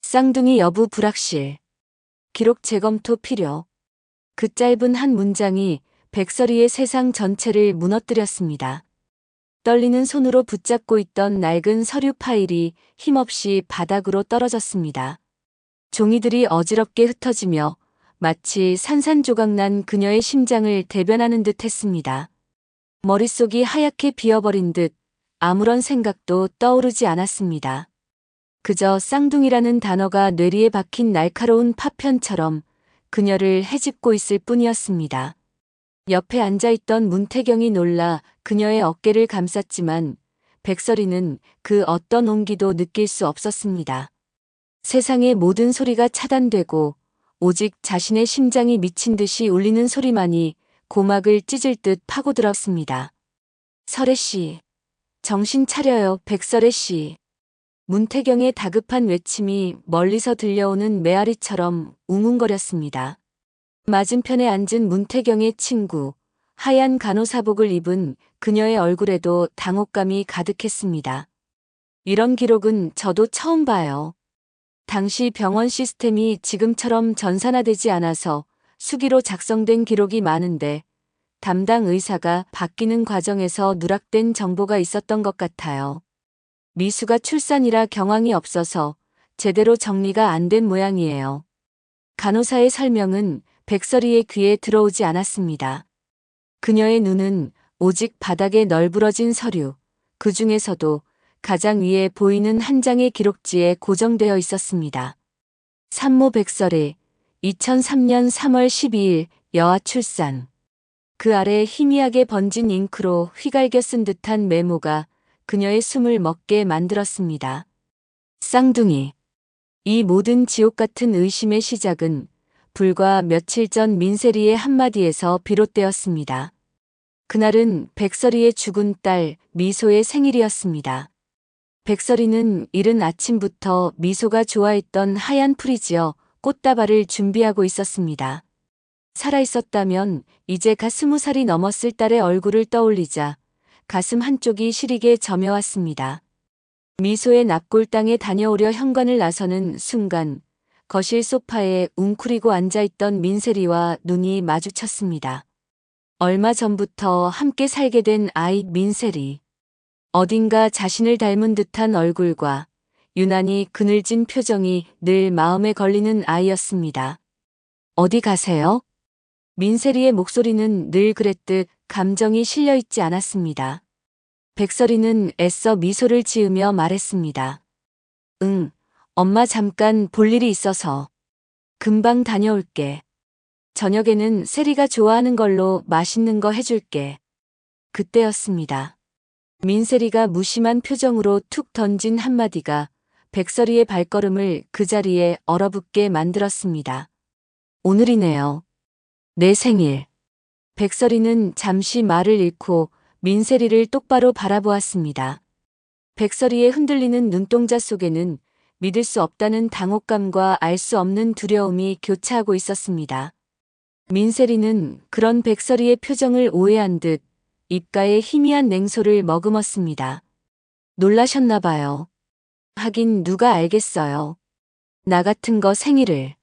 쌍둥이 여부 불확실. 기록 재검토 필요. 그 짧은 한 문장이 백설이의 세상 전체를 무너뜨렸습니다. 떨리는 손으로 붙잡고 있던 낡은 서류 파일이 힘없이 바닥으로 떨어졌습니다. 종이들이 어지럽게 흩어지며 마치 산산조각난 그녀의 심장을 대변하는 듯 했습니다. 머릿속이 하얗게 비어버린 듯 아무런 생각도 떠오르지 않았습니다. 그저 쌍둥이라는 단어가 뇌리에 박힌 날카로운 파편처럼 그녀를 헤집고 있을 뿐이었습니다. 옆에 앉아있던 문태경이 놀라 그녀의 어깨를 감쌌지만 백설이는 그 어떤 온기도 느낄 수 없었습니다. 세상의 모든 소리가 차단되고 오직 자신의 심장이 미친 듯이 울리는 소리만이 고막을 찢을 듯 파고들었습니다. 설혜 씨, 정신 차려요, 백설혜 씨. 문태경의 다급한 외침이 멀리서 들려오는 메아리처럼 웅웅거렸습니다. 맞은편에 앉은 문태경의 친구, 하얀 간호사복을 입은 그녀의 얼굴에도 당혹감이 가득했습니다. 이런 기록은 저도 처음 봐요. 당시 병원 시스템이 지금처럼 전산화되지 않아서 수기로 작성된 기록이 많은데 담당 의사가 바뀌는 과정에서 누락된 정보가 있었던 것 같아요. 미수가 출산이라 경황이 없어서 제대로 정리가 안 된 모양이에요. 간호사의 설명은 백설이의 귀에 들어오지 않았습니다. 그녀의 눈은 오직 바닥에 널브러진 서류, 그 중에서도 가장 위에 보이는 한 장의 기록지에 고정되어 있었습니다. 산모 백설이 2003년 3월 12일 여아 출산. 그 아래 희미하게 번진 잉크로 휘갈겨 쓴 듯한 메모가 그녀의 숨을 멎게 만들었습니다. 쌍둥이. 이 모든 지옥 같은 의심의 시작은 불과 며칠 전 민세리의 한마디에서 비롯되었습니다. 그날은 백설이의 죽은 딸 미소의 생일이었습니다. 백설이는 이른 아침부터 미소가 좋아했던 하얀 프리지어 꽃다발을 준비하고 있었습니다. 살아있었다면 이제 갓 20살이 넘었을 딸의 얼굴을 떠올리자 가슴 한쪽이 시리게 저며왔습니다. 미소의 납골당에 다녀오려 현관을 나서는 순간 거실 소파에 웅크리고 앉아있던 민세리와 눈이 마주쳤습니다. 얼마 전부터 함께 살게 된 아이 민세리. 어딘가 자신을 닮은 듯한 얼굴과 유난히 그늘진 표정이 늘 마음에 걸리는 아이였습니다. 어디 가세요? 민세리의 목소리는 늘 그랬듯 감정이 실려있지 않았습니다. 백설이는 애써 미소를 지으며 말했습니다. 응, 엄마 잠깐 볼 일이 있어서. 금방 다녀올게. 저녁에는 세리가 좋아하는 걸로 맛있는 거 해줄게. 그때였습니다. 민세리가 무심한 표정으로 툭 던진 한마디가 백설이의 발걸음을 그 자리에 얼어붙게 만들었습니다. 오늘이네요. 내 생일. 백설이는 잠시 말을 잃고 민세리를 똑바로 바라보았습니다. 백설이의 흔들리는 눈동자 속에는 믿을 수 없다는 당혹감과 알 수 없는 두려움이 교차하고 있었습니다. 민세리는 그런 백설이의 표정을 오해한 듯 입가에 희미한 냉소를 머금었습니다. 놀라셨나 봐요. 하긴 누가 알겠어요. 나 같은 거 생일을.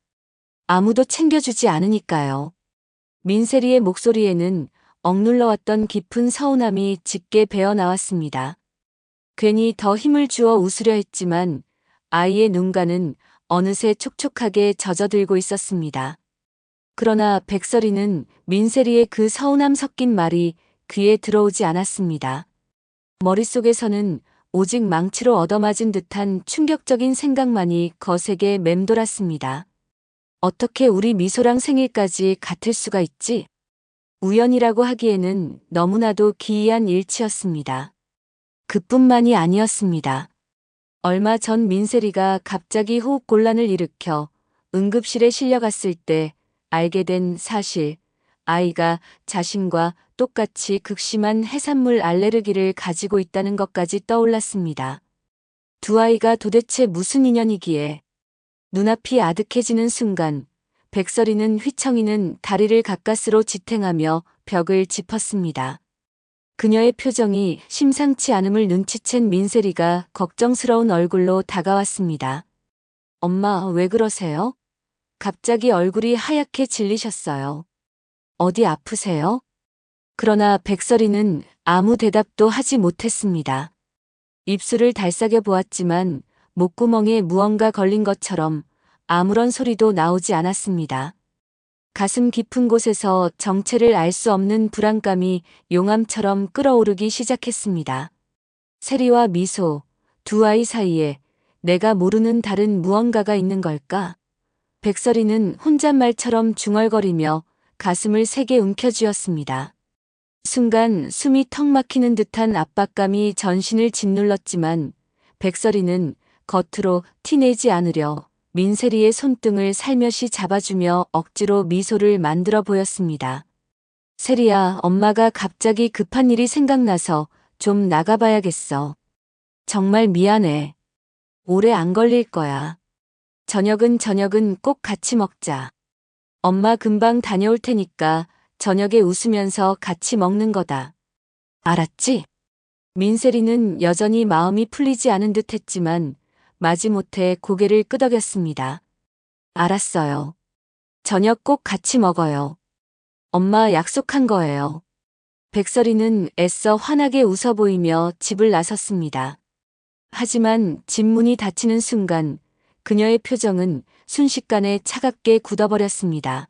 아무도 챙겨주지 않으니까요. 민세리의 목소리에는 억눌러왔던 깊은 서운함이 짙게 배어나왔습니다. 괜히 더 힘을 주어 웃으려 했지만 아이의 눈가는 어느새 촉촉하게 젖어들고 있었습니다. 그러나 백설이는 민세리의 그 서운함 섞인 말이 귀에 들어오지 않았습니다. 머릿속에서는 오직 망치로 얻어맞은 듯한 충격적인 생각만이 거세게 맴돌았습니다. 어떻게 우리 미소랑 생일까지 같을 수가 있지? 우연이라고 하기에는 너무나도 기이한 일치였습니다. 그뿐만이 아니었습니다. 얼마 전 민세리가 갑자기 호흡곤란을 일으켜 응급실에 실려갔을 때 알게 된 사실, 아이가 자신과 똑같이 극심한 해산물 알레르기를 가지고 있다는 것까지 떠올랐습니다. 두 아이가 도대체 무슨 인연이기에. 눈앞이 아득해지는 순간 백설이는 휘청이는 다리를 가까스로 지탱하며 벽을 짚었습니다. 그녀의 표정이 심상치 않음을 눈치챈 민세리가 걱정스러운 얼굴로 다가왔습니다. 엄마, 왜 그러세요? 갑자기 얼굴이 하얗게 질리셨어요. 어디 아프세요? 그러나 백설이는 아무 대답도 하지 못했습니다. 입술을 달싹여 보았지만 목구멍에 무언가 걸린 것처럼 아무런 소리도 나오지 않았습니다. 가슴 깊은 곳에서 정체를 알 수 없는 불안감이 용암처럼 끓어오르기 시작했습니다. 세리와 미소, 두 아이 사이에 내가 모르는 다른 무언가가 있는 걸까? 백설이는 혼잣말처럼 중얼거리며 가슴을 세게 움켜쥐었습니다. 순간 숨이 턱 막히는 듯한 압박감이 전신을 짓눌렀지만 백설이는 겉으로 티내지 않으려 민세리의 손등을 살며시 잡아주며 억지로 미소를 만들어 보였습니다. 세리야, 엄마가 갑자기 급한 일이 생각나서 좀 나가봐야겠어. 정말 미안해. 오래 안 걸릴 거야. 저녁은 꼭 같이 먹자. 엄마 금방 다녀올 테니까 저녁에 웃으면서 같이 먹는 거다. 알았지? 민세리는 여전히 마음이 풀리지 않은 듯 했지만 마지못해 고개를 끄덕였습니다. 알았어요. 저녁 꼭 같이 먹어요. 엄마 약속한 거예요. 백설이는 애써 환하게 웃어 보이며 집을 나섰습니다. 하지만 집 문이 닫히는 순간 그녀의 표정은 순식간에 차갑게 굳어버렸습니다.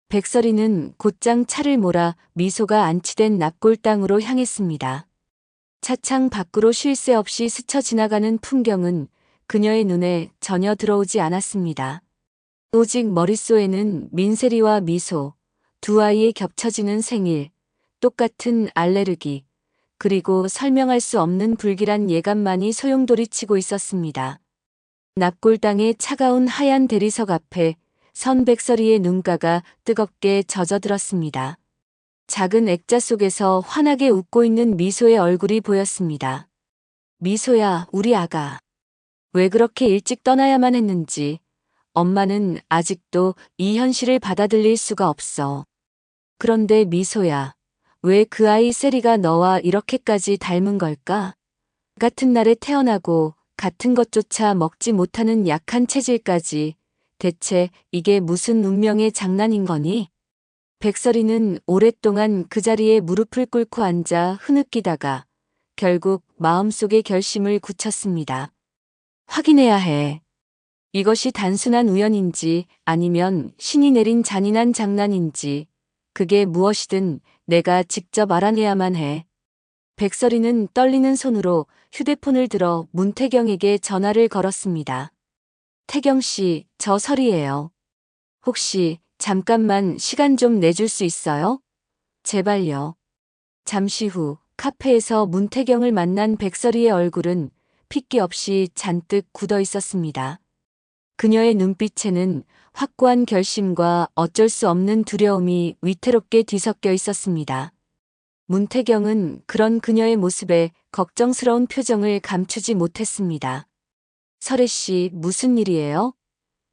백설이는 곧장 차를 몰아 미소가 안치된 납골당으로 향했습니다. 차창 밖으로 쉴 새 없이 스쳐 지나가는 풍경은 그녀의 눈에 전혀 들어오지 않았습니다. 오직 머릿속에는 민세리와 미소, 두 아이의 겹쳐지는 생일, 똑같은 알레르기, 그리고 설명할 수 없는 불길한 예감만이 소용돌이치고 있었습니다. 납골당의 차가운 하얀 대리석 앞에 선 백설이의 눈가가 뜨겁게 젖어들었습니다. 작은 액자 속에서 환하게 웃고 있는 미소의 얼굴이 보였습니다. 미소야, 우리 아가. 왜 그렇게 일찍 떠나야만 했는지 엄마는 아직도 이 현실을 받아들일 수가 없어. 그런데 미소야, 왜 그 아이 세리가 너와 이렇게까지 닮은 걸까? 같은 날에 태어나고 같은 것조차 먹지 못하는 약한 체질까지 대체 이게 무슨 운명의 장난인 거니? 백설이는 오랫동안 그 자리에 무릎을 꿇고 앉아 흐느끼다가 결국 마음속의 결심을 굳혔습니다. 확인해야 해. 이것이 단순한 우연인지 아니면 신이 내린 잔인한 장난인지 그게 무엇이든 내가 직접 알아내야만 해. 백설이는 떨리는 손으로 휴대폰을 들어 문태경에게 전화를 걸었습니다. 태경 씨, 저 설이에요. 혹시 잠깐만 시간 좀 내줄 수 있어요? 제발요. 잠시 후 카페에서 문태경을 만난 백설이의 얼굴은 핏기 없이 잔뜩 굳어 있었습니다. 그녀의 눈빛에는 확고한 결심과 어쩔 수 없는 두려움이 위태롭게 뒤섞여 있었습니다. 문태경은 그런 그녀의 모습에 걱정스러운 표정을 감추지 못했습니다. 설혜 씨, 무슨 일이에요?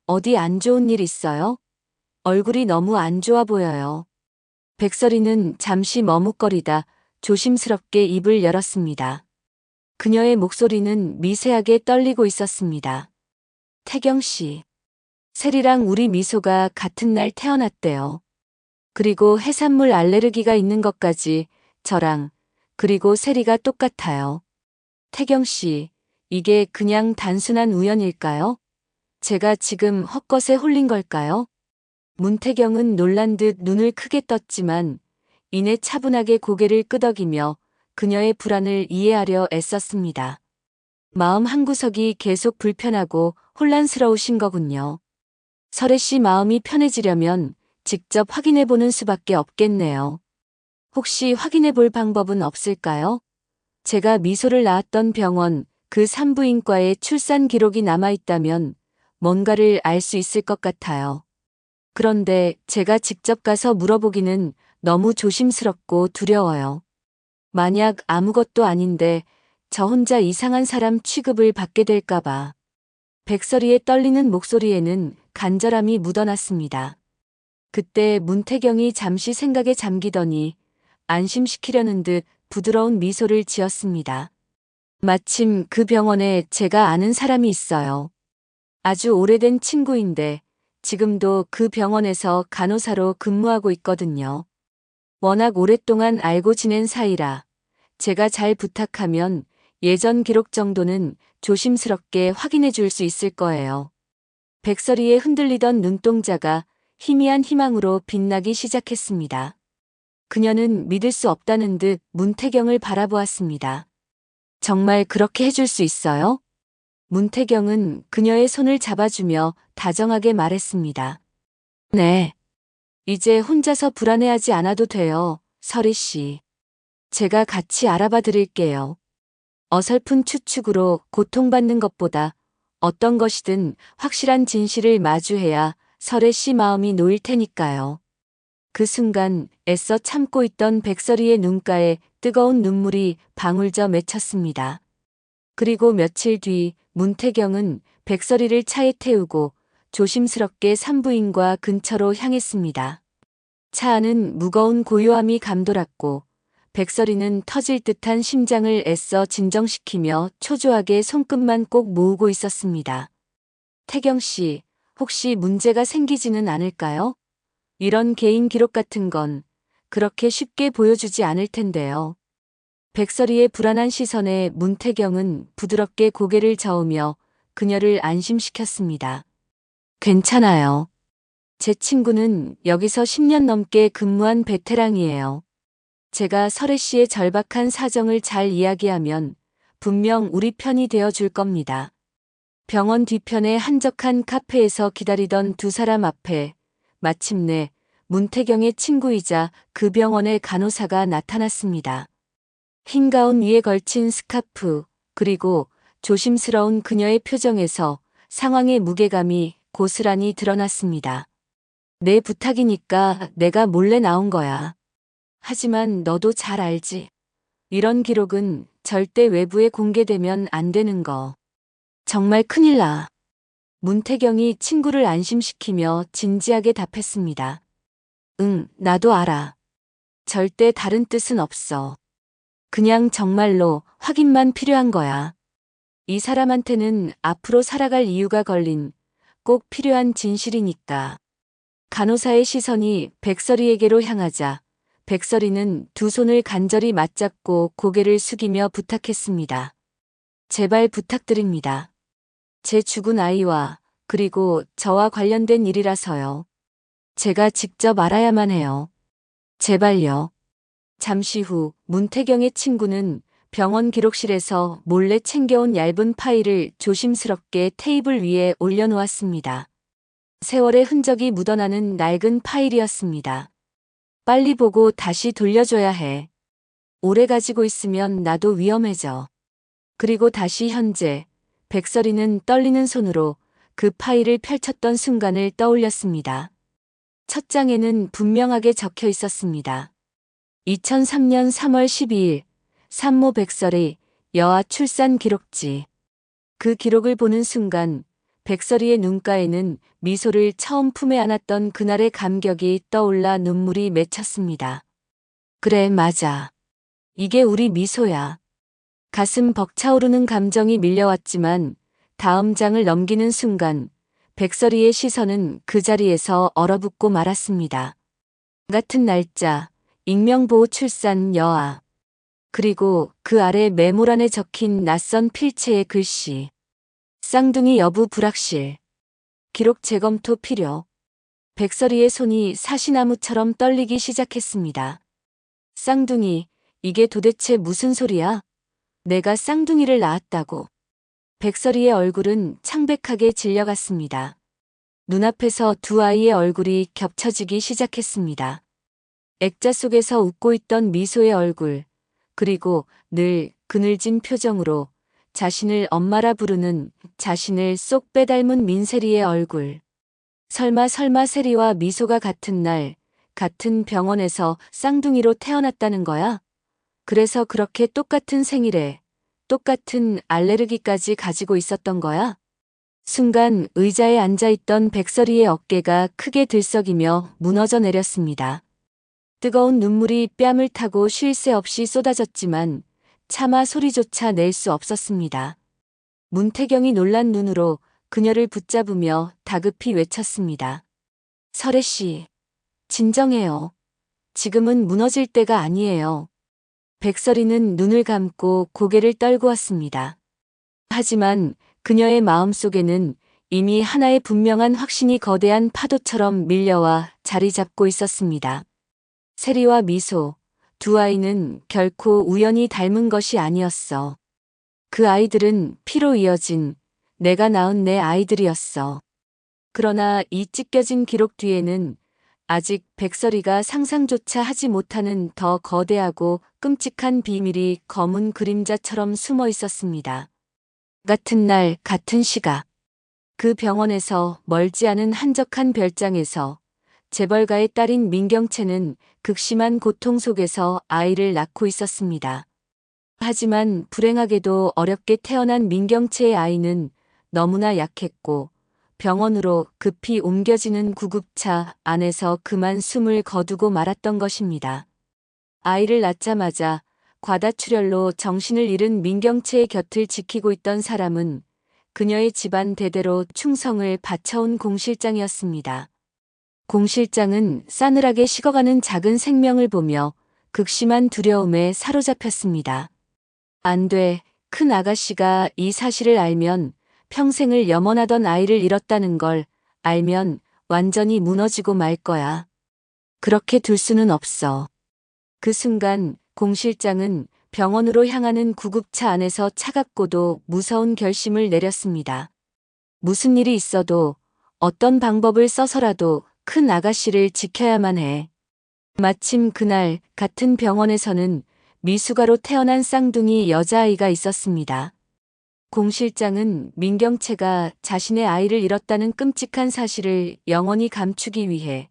어디 안 좋은 일 있어요? 얼굴이 너무 안 좋아 보여요. 백설이는 잠시 머뭇거리다 조심스럽게 입을 열었습니다. 그녀의 목소리는 미세하게 떨리고 있었습니다. 태경 씨, 세리랑 우리 미소가 같은 날 태어났대요. 그리고 해산물 알레르기가 있는 것까지 저랑, 그리고 세리가 똑같아요. 태경 씨, 이게 그냥 단순한 우연일까요? 제가 지금 헛것에 홀린 걸까요? 문태경은 놀란 듯 눈을 크게 떴지만 이내 차분하게 고개를 끄덕이며 그녀의 불안을 이해하려 애썼습니다. 마음 한구석이 계속 불편하고 혼란스러우신 거군요. 설혜 씨 마음이 편해지려면 직접 확인해보는 수밖에 없겠네요. 혹시 확인해볼 방법은 없을까요? 제가 미소를 낳았던 병원 그 산부인과에 출산 기록이 남아있다면 뭔가를 알 수 있을 것 같아요. 그런데 제가 직접 가서 물어보기는 너무 조심스럽고 두려워요. 만약 아무것도 아닌데 저 혼자 이상한 사람 취급을 받게 될까봐. 백설이의 떨리는 목소리에는 간절함이 묻어났습니다. 그때 문태경이 잠시 생각에 잠기더니 안심시키려는 듯 부드러운 미소를 지었습니다. 마침 그 병원에 제가 아는 사람이 있어요. 아주 오래된 친구인데 지금도 그 병원에서 간호사로 근무하고 있거든요. 워낙 오랫동안 알고 지낸 사이라 제가 잘 부탁하면 예전 기록 정도는 조심스럽게 확인해 줄 수 있을 거예요. 백설이의 흔들리던 눈동자가 희미한 희망으로 빛나기 시작했습니다. 그녀는 믿을 수 없다는 듯 문태경을 바라보았습니다. 정말 그렇게 해줄 수 있어요? 문태경은 그녀의 손을 잡아주며 다정하게 말했습니다. 네. 이제 혼자서 불안해하지 않아도 돼요, 설희 씨. 제가 같이 알아봐 드릴게요. 어설픈 추측으로 고통받는 것보다 어떤 것이든 확실한 진실을 마주해야 설혜 씨 마음이 놓일 테니까요. 그 순간 애써 참고 있던 백설이의 눈가에 뜨거운 눈물이 방울져 맺혔습니다. 그리고 며칠 뒤 문태경은 백설이를 차에 태우고 조심스럽게 산부인과 근처로 향했습니다. 차 안은 무거운 고요함이 감돌았고 백설이는 터질 듯한 심장을 애써 진정시키며 초조하게 손끝만 꼭 모으고 있었습니다. 태경 씨, 혹시 문제가 생기지는 않을까요? 이런 개인 기록 같은 건 그렇게 쉽게 보여주지 않을 텐데요. 백설이의 불안한 시선에 문태경은 부드럽게 고개를 저으며 그녀를 안심시켰습니다. 괜찮아요. 제 친구는 여기서 10년 넘게 근무한 베테랑이에요. 제가 설혜 씨의 절박한 사정을 잘 이야기하면 분명 우리 편이 되어 줄 겁니다. 병원 뒤편의 한적한 카페에서 기다리던 두 사람 앞에 마침내 문태경의 친구이자 그 병원의 간호사가 나타났습니다. 흰 가운 위에 걸친 스카프, 그리고 조심스러운 그녀의 표정에서 상황의 무게감이 고스란히 드러났습니다. 내 부탁이니까 내가 몰래 나온 거야. 하지만 너도 잘 알지. 이런 기록은 절대 외부에 공개되면 안 되는 거. 정말 큰일 나. 문태경이 친구를 안심시키며 진지하게 답했습니다. 응, 나도 알아. 절대 다른 뜻은 없어. 그냥 정말로 확인만 필요한 거야. 이 사람한테는 앞으로 살아갈 이유가 걸린 꼭 필요한 진실이니까. 간호사의 시선이 백설이에게로 향하자 백설이는 두 손을 간절히 맞잡고 고개를 숙이며 부탁했습니다. 제발 부탁드립니다. 제 죽은 아이와 그리고 저와 관련된 일이라서요. 제가 직접 알아야만 해요. 제발요. 잠시 후 문태경의 친구는 병원 기록실에서 몰래 챙겨온 얇은 파일을 조심스럽게 테이블 위에 올려놓았습니다. 세월의 흔적이 묻어나는 낡은 파일이었습니다. 빨리 보고 다시 돌려줘야 해. 오래 가지고 있으면 나도 위험해져. 그리고 다시 현재, 백설이는 떨리는 손으로 그 파일을 펼쳤던 순간을 떠올렸습니다. 첫 장에는 분명하게 적혀 있었습니다. 2003년 3월 12일, 산모 백설이 여아 출산 기록지. 그 기록을 보는 순간 백설이의 눈가에는 미소를 처음 품에 안았던 그날의 감격이 떠올라 눈물이 맺혔습니다. 그래, 맞아. 이게 우리 미소야. 가슴 벅차오르는 감정이 밀려왔지만 다음 장을 넘기는 순간 백설이의 시선은 그 자리에서 얼어붙고 말았습니다. 같은 날짜, 익명보호 출산 여아. 그리고 그 아래 메모란에 적힌 낯선 필체의 글씨. 쌍둥이 여부 불확실. 기록 재검토 필요. 백설이의 손이 사시나무처럼 떨리기 시작했습니다. 쌍둥이, 이게 도대체 무슨 소리야? 내가 쌍둥이를 낳았다고. 백설이의 얼굴은 창백하게 질려갔습니다. 눈앞에서 두 아이의 얼굴이 겹쳐지기 시작했습니다. 액자 속에서 웃고 있던 미소의 얼굴, 그리고 늘 그늘진 표정으로 자신을 엄마라 부르는 자신을 쏙 빼닮은 민세리의 얼굴. 설마 세리와 미소가 같은 날, 같은 병원에서 쌍둥이로 태어났다는 거야? 그래서 그렇게 똑같은 생일에 똑같은 알레르기까지 가지고 있었던 거야? 순간 의자에 앉아있던 백설이의 어깨가 크게 들썩이며 무너져 내렸습니다. 뜨거운 눈물이 뺨을 타고 쉴 새 없이 쏟아졌지만 차마 소리조차 낼 수 없었습니다. 문태경이 놀란 눈으로 그녀를 붙잡으며 다급히 외쳤습니다. 설혜 씨, 진정해요. 지금은 무너질 때가 아니에요. 백설이는 눈을 감고 고개를 떨고 왔습니다. 하지만 그녀의 마음속에는 이미 하나의 분명한 확신이 거대한 파도처럼 밀려와 자리 잡고 있었습니다. 세리와 미소, 두 아이는 결코 우연히 닮은 것이 아니었어. 그 아이들은 피로 이어진 내가 낳은 내 아이들이었어. 그러나 이 찢겨진 기록 뒤에는 아직 백설이가 상상조차 하지 못하는 더 거대하고 끔찍한 비밀이 검은 그림자처럼 숨어 있었습니다. 같은 날, 같은 시각. 그 병원에서 멀지 않은 한적한 별장에서 재벌가의 딸인 민경채는 극심한 고통 속에서 아이를 낳고 있었습니다. 하지만 불행하게도 어렵게 태어난 민경채의 아이는 너무나 약했고 병원으로 급히 옮겨지는 구급차 안에서 그만 숨을 거두고 말았던 것입니다. 아이를 낳자마자 과다출혈로 정신을 잃은 민경채의 곁을 지키고 있던 사람은 그녀의 집안 대대로 충성을 바쳐온 공 실장이었습니다. 공 실장은 싸늘하게 식어가는 작은 생명을 보며 극심한 두려움에 사로잡혔습니다. 안 돼, 큰 아가씨가 이 사실을 알면 평생을 염원하던 아이를 잃었다는 걸 알면 완전히 무너지고 말 거야. 그렇게 둘 수는 없어. 그 순간 공 실장은 병원으로 향하는 구급차 안에서 차갑고도 무서운 결심을 내렸습니다. 무슨 일이 있어도 어떤 방법을 써서라도 큰 아가씨를 지켜야만 해. 마침 그날 같은 병원에서는 미숙아로 태어난 쌍둥이 여자아이가 있었습니다. 공 실장은 민경채가 자신의 아이를 잃었다는 끔찍한 사실을 영원히 감추기 위해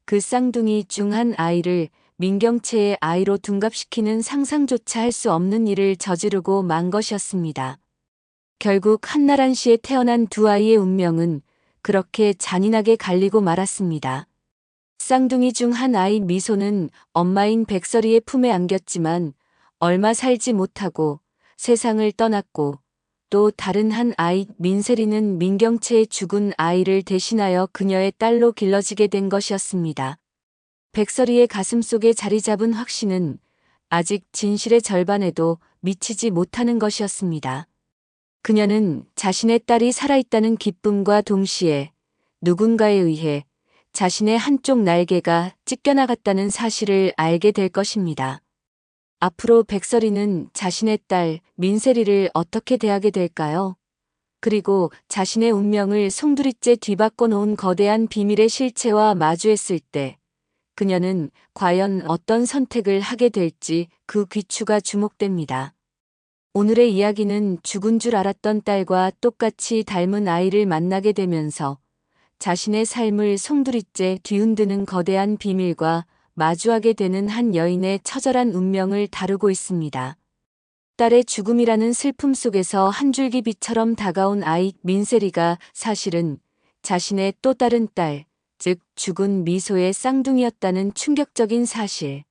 그 쌍둥이 중 한 아이를 민경채의 아이로 둔갑시키는 상상조차 할 수 없는 일을 저지르고 만 것이었습니다. 결국 한나란 씨에 태어난 두 아이의 운명은 그렇게 잔인하게 갈리고 말았습니다. 쌍둥이 중 한 아이 미소는 엄마인 백설이의 품에 안겼지만 얼마 살지 못하고 세상을 떠났고 또 다른 한 아이 민세리는 민경채의 죽은 아이를 대신하여 그녀의 딸로 길러지게 된 것이었습니다. 백설이의 가슴 속에 자리 잡은 확신은 아직 진실의 절반에도 미치지 못하는 것이었습니다. 그녀는 자신의 딸이 살아있다는 기쁨과 동시에 누군가에 의해 자신의 한쪽 날개가 찢겨나갔다는 사실을 알게 될 것입니다. 앞으로 백설이는 자신의 딸 민세리를 어떻게 대하게 될까요? 그리고 자신의 운명을 송두리째 뒤바꿔 놓은 거대한 비밀의 실체와 마주했을 때 그녀는 과연 어떤 선택을 하게 될지 그 귀추가 주목됩니다. 오늘의 이야기는 죽은 줄 알았던 딸과 똑같이 닮은 아이를 만나게 되면서 자신의 삶을 송두리째 뒤흔드는 거대한 비밀과 마주하게 되는 한 여인의 처절한 운명을 다루고 있습니다. 딸의 죽음이라는 슬픔 속에서 한 줄기 빛처럼 다가온 아이 민세리가 사실은 자신의 또 다른 딸, 즉 죽은 미소의 쌍둥이였다는 충격적인 사실.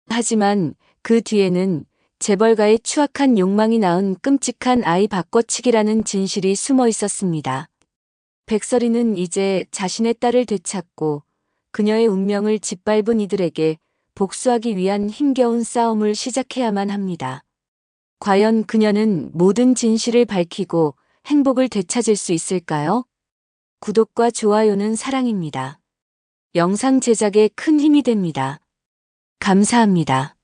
하지만 그 뒤에는 재벌가의 추악한 욕망이 낳은 끔찍한 아이 바꿔치기라는 진실이 숨어 있었습니다. 백설이는 이제 자신의 딸을 되찾고 그녀의 운명을 짓밟은 이들에게 복수하기 위한 힘겨운 싸움을 시작해야만 합니다. 과연 그녀는 모든 진실을 밝히고 행복을 되찾을 수 있을까요? 구독과 좋아요는 사랑입니다. 영상 제작에 큰 힘이 됩니다. 감사합니다.